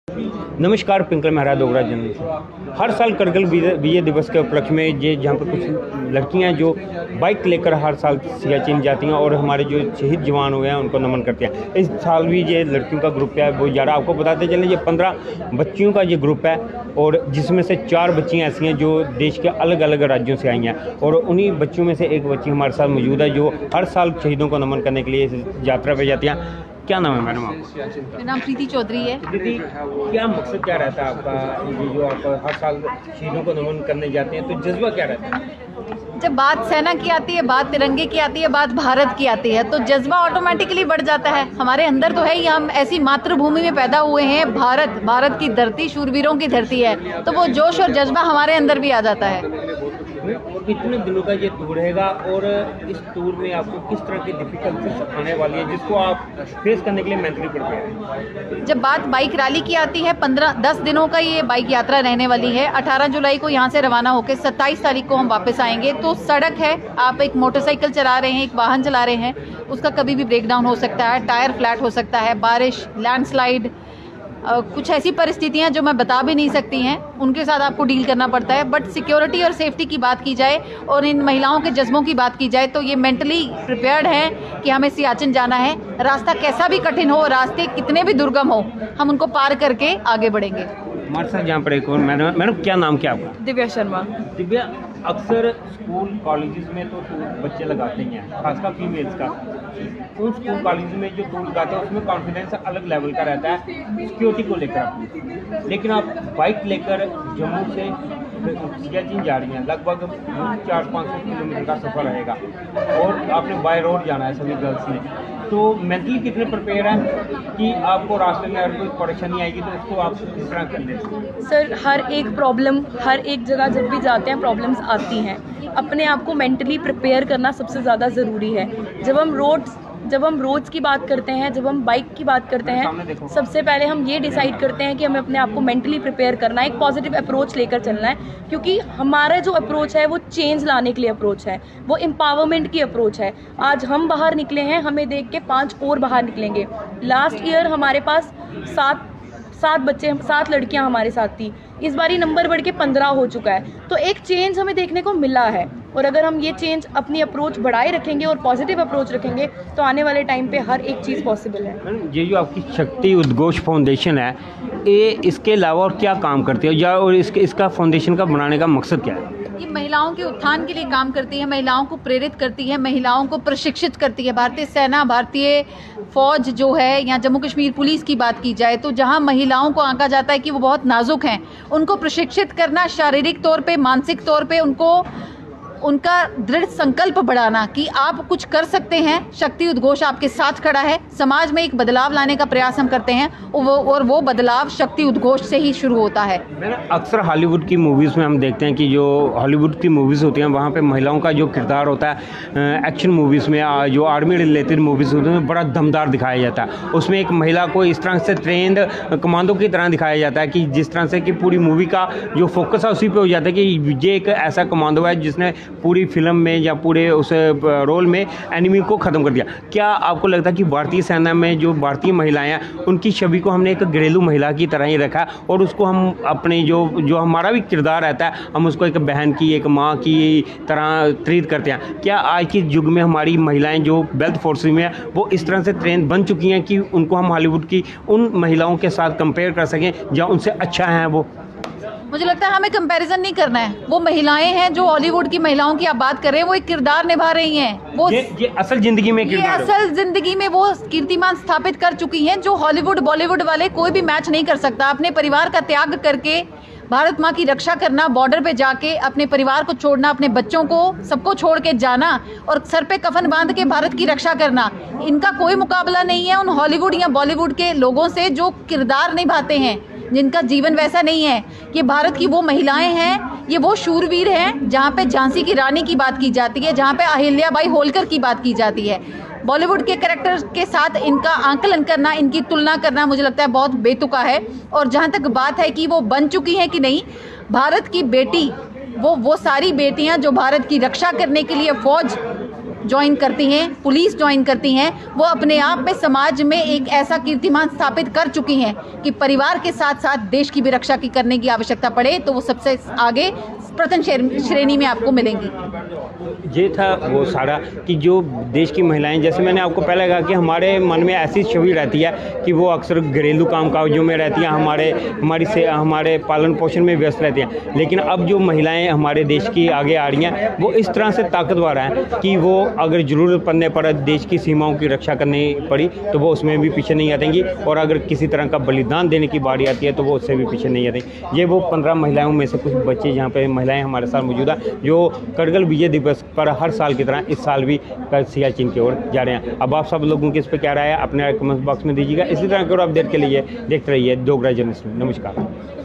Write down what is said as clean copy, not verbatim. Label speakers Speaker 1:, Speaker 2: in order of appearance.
Speaker 1: नमस्कार, पिंकल मेहरा डोगरा जन्म से। हर साल करगिल विजय दिवस के उपलक्ष्य में जहाँ पर कुछ लड़कियाँ जो बाइक लेकर हर साल सियाचिन जाती हैं और हमारे जो शहीद जवान हुए हैं उनको नमन करते हैं। इस साल भी ये लड़कियों का ग्रुप है वो जा रहा। आपको बताते चलें ये 15 बच्चियों का ये ग्रुप है और जिसमें से 4 बच्चियाँ ऐसी हैं जो देश के अलग अलग राज्यों से आई हैं और उन्हीं बच्चों में से एक बच्ची हमारे साथ मौजूद है जो हर साल शहीदों को नमन करने के लिए इस यात्रा पर जाती हैं। क्या नाम है मैडम आपका?
Speaker 2: मेरा नाम प्रीति चौधरी है।
Speaker 1: दीदी, क्या मकसद क्या रहता है आपका, ये जो आप हर साल शहीदों को नमन करने जाते हैं तो जज्बा क्या रहता है?
Speaker 2: जब बात सेना की आती है, बात तिरंगे की आती है, बात भारत की आती है तो जज्बा ऑटोमेटिकली बढ़ जाता है। हमारे अंदर तो है ही, हम ऐसी मातृभूमि में पैदा हुए हैं, भारत की धरती शूरवीरों की धरती है, तो वो जोश और जज्बा हमारे अंदर भी आ जाता है।
Speaker 1: और कितने दिनों का ये टूर रहेगा और इस टूर में आपको किस तरह की डिफिकल्टीज आने वाली है जिसको आप फेस करने के लिए मेंटली प्रिपेयर हैं?
Speaker 2: जब बात बाइक रैली की आती है, 10 दिनों का ये बाइक यात्रा रहने वाली है। 18 जुलाई को यहाँ से रवाना होकर 27 तारीख को हम वापस आएंगे। तो सड़क है, आप एक मोटरसाइकिल चला रहे हैं, एक वाहन चला रहे हैं, उसका कभी भी ब्रेकडाउन हो सकता है, टायर फ्लैट हो सकता है, बारिश, लैंडस्लाइड, कुछ ऐसी परिस्थितियां जो मैं बता भी नहीं सकती हैं, उनके साथ आपको डील करना पड़ता है। बट सिक्योरिटी और सेफ्टी की बात की जाए और इन महिलाओं के जज्बों की बात की जाए तो ये मेंटली प्रिपेयर्ड हैं कि हमें सियाचिन जाना है। रास्ता कैसा भी कठिन हो, रास्ते कितने भी दुर्गम हो, हम उनको पार करके आगे बढ़ेंगे।
Speaker 1: हमारे साथ जहाँ पर एक और मैडम क्या नाम क्या आपका?
Speaker 2: दिव्या शर्मा।
Speaker 1: दिव्या, अक्सर स्कूल कॉलेजेस में तो टूर बच्चे लगाते ही हैं, खासकर फीमेल्स का। उन स्कूल कॉलेज में जो टूर लगाते हैं उसमें कॉन्फिडेंस अलग लेवल का रहता है सिक्योरिटी को लेकर अपनी, लेकिन आप बाइक लेकर जम्मू से सियाचिन जा रही हैं, लगभग 400-500 किलोमीटर का सफ़र रहेगा और आपने बाय रोड जाना है सभी गर्ल्स ने। तो मेंटली कितने प्रिपेयर हैं कि आपको रास्ते में अगर कोई परेशानी आएगी तो उसको आप किस तरह कर लेते?
Speaker 3: सर, हर एक प्रॉब्लम, हर एक जगह जब भी जाते हैं प्रॉब्लम्स आती हैं। अपने आप को मेंटली प्रिपेयर करना सबसे ज़्यादा ज़रूरी है। जब हम रोड्स की बात करते हैं, जब हम बाइक की बात करते हैं, सबसे पहले हम ये डिसाइड करते हैं कि हमें अपने आप को मेंटली प्रिपेयर करना है, एक पॉजिटिव अप्रोच लेकर चलना है, क्योंकि हमारा जो अप्रोच है वो चेंज लाने के लिए अप्रोच है, वो एम्पावरमेंट की अप्रोच है। आज हम बाहर निकले हैं, हमें देख के 5 और बाहर निकलेंगे। लास्ट ईयर हमारे पास 7 लड़कियां हमारे साथ थी, इस बारी नंबर बढ़ के 15 हो चुका है। तो एक चेंज हमें देखने को मिला है और अगर हम ये चेंज अपनी अप्रोच बढ़ाए रखेंगे और पॉजिटिव अप्रोच रखेंगे तो आने वाले टाइम पे हर एक चीज़ पॉसिबल है।
Speaker 1: ये जो आपकी शक्ति उद्घोष फाउंडेशन है, ये इसके अलावा और क्या काम करती है या और इसका फाउंडेशन का बनाने का मकसद क्या है?
Speaker 2: ये महिलाओं के उत्थान के लिए काम करती है, महिलाओं को प्रेरित करती है, महिलाओं को प्रशिक्षित करती है। भारतीय सेना, भारतीय फौज जो है या जम्मू कश्मीर पुलिस की बात की जाए तो जहां महिलाओं को आंका जाता है कि वो बहुत नाजुक हैं, उनको प्रशिक्षित करना, शारीरिक तौर पे, मानसिक तौर पे उनका दृढ़ संकल्प बढ़ाना कि आप कुछ कर सकते हैं। शक्ति उद्घोष आपके साथ खड़ा है, समाज में एक बदलाव लाने का प्रयास हम करते हैं और वो बदलाव शक्ति उद्घोष से ही शुरू होता है।
Speaker 1: अक्सर हॉलीवुड की मूवीज़ में हम देखते हैं कि जो हॉलीवुड की मूवीज़ होती हैं वहाँ पे महिलाओं का जो किरदार होता है, एक्शन मूवीज़ में जो आर्मी रिलेटेड मूवीज़ होती हैं बड़ा दमदार दिखाया जाता है। उसमें एक महिला को इस तरह से ट्रेंड कमांडो की तरह दिखाया जाता है कि जिस तरह से कि पूरी मूवी का जो फोकस है उसी पे हो जाता है कि ये एक ऐसा कमांडो है जिसने पूरी फिल्म में या पूरे उस रोल में एनिमी को ख़त्म कर दिया। क्या आपको लगता है कि भारतीय सेना में जो भारतीय महिलाएं हैं उनकी छवि को हमने एक घरेलू महिला की तरह ही रखा और उसको हम अपने जो हमारा भी किरदार रहता है हम उसको एक बहन की, एक माँ की तरह ट्रीट करते हैं? क्या आज के युग में हमारी महिलाएं जो बेल्ट फोर्स में है वो इस तरह से ट्रेन बन चुकी हैं कि उनको हम हॉलीवुड की उन महिलाओं के साथ कंपेयर कर सकें या उनसे अच्छा है वो?
Speaker 2: मुझे लगता है हमें कंपैरिजन नहीं करना है। वो महिलाएं हैं जो हॉलीवुड की महिलाओं की आप बात कर रहे हैं, वो एक किरदार निभा रही हैं। वो
Speaker 1: ये असल जिंदगी में किरदार,
Speaker 2: ये असल जिंदगी में वो कीर्तिमान स्थापित कर चुकी हैं जो हॉलीवुड बॉलीवुड वाले कोई भी मैच नहीं कर सकता। अपने परिवार का त्याग करके भारत माँ की रक्षा करना, बॉर्डर पे जाके अपने परिवार को छोड़ना, अपने बच्चों को सबको छोड़ के जाना और सर पे कफन बांध के भारत की रक्षा करना, इनका कोई मुकाबला नहीं है उन हॉलीवुड या बॉलीवुड के लोगों से जो किरदार निभाते हैं, जिनका जीवन वैसा नहीं है। ये भारत की वो महिलाएं हैं, ये वो शूरवीर हैं जहाँ पे झांसी की रानी की बात की जाती है, जहाँ पे अहिल्याबाई होलकर की बात की जाती है। बॉलीवुड के कैरेक्टर के साथ इनका आंकलन करना, इनकी तुलना करना मुझे लगता है बहुत बेतुका है। और जहाँ तक बात है कि वो बन चुकी हैं कि नहीं, भारत की बेटी, वो सारी बेटियाँ जो भारत की रक्षा करने के लिए फौज ज्वाइन करती हैं, पुलिस ज्वाइन करती हैं, वो अपने आप में समाज में एक ऐसा कीर्तिमान स्थापित कर चुकी हैं कि परिवार के साथ साथ देश की भी रक्षा की करने की आवश्यकता पड़े तो वो सबसे आगे प्रथम श्रेणी में आपको मिलेंगी।
Speaker 1: ये था वो सारा कि जो देश की महिलाएं, जैसे मैंने आपको पहले कहा कि हमारे मन में ऐसी छवि रहती है कि वो अक्सर घरेलू कामकाजों में रहती हैं, हमारे पालन पोषण में व्यस्त रहती हैं, लेकिन अब जो महिलाएं हमारे देश की आगे आ रही हैं वो इस तरह से ताकतवर हैं कि वो अगर ज़रूरत पड़ने पर देश की सीमाओं की रक्षा करनी पड़ी तो वो उसमें भी पीछे नहीं हटेंगी, और अगर किसी तरह का बलिदान देने की बारी आती है तो वो उससे भी पीछे नहीं हटेंगी। ये वो 15 महिलाओं में से कुछ बच्चे यहाँ पे महिलाएं हमारे साथ मौजूद हैं जो करगिल विजय दिवस पर हर साल की तरह इस साल भी सियाचिन की ओर जा रहे हैं। अब आप सब लोगों की इस पर क्या राय है अपने कमेंट बॉक्स में दीजिएगा। इसी तरह की और अपडेट के लिए देखते रहिए डोगरा जर्नलिस्ट। नमस्कार।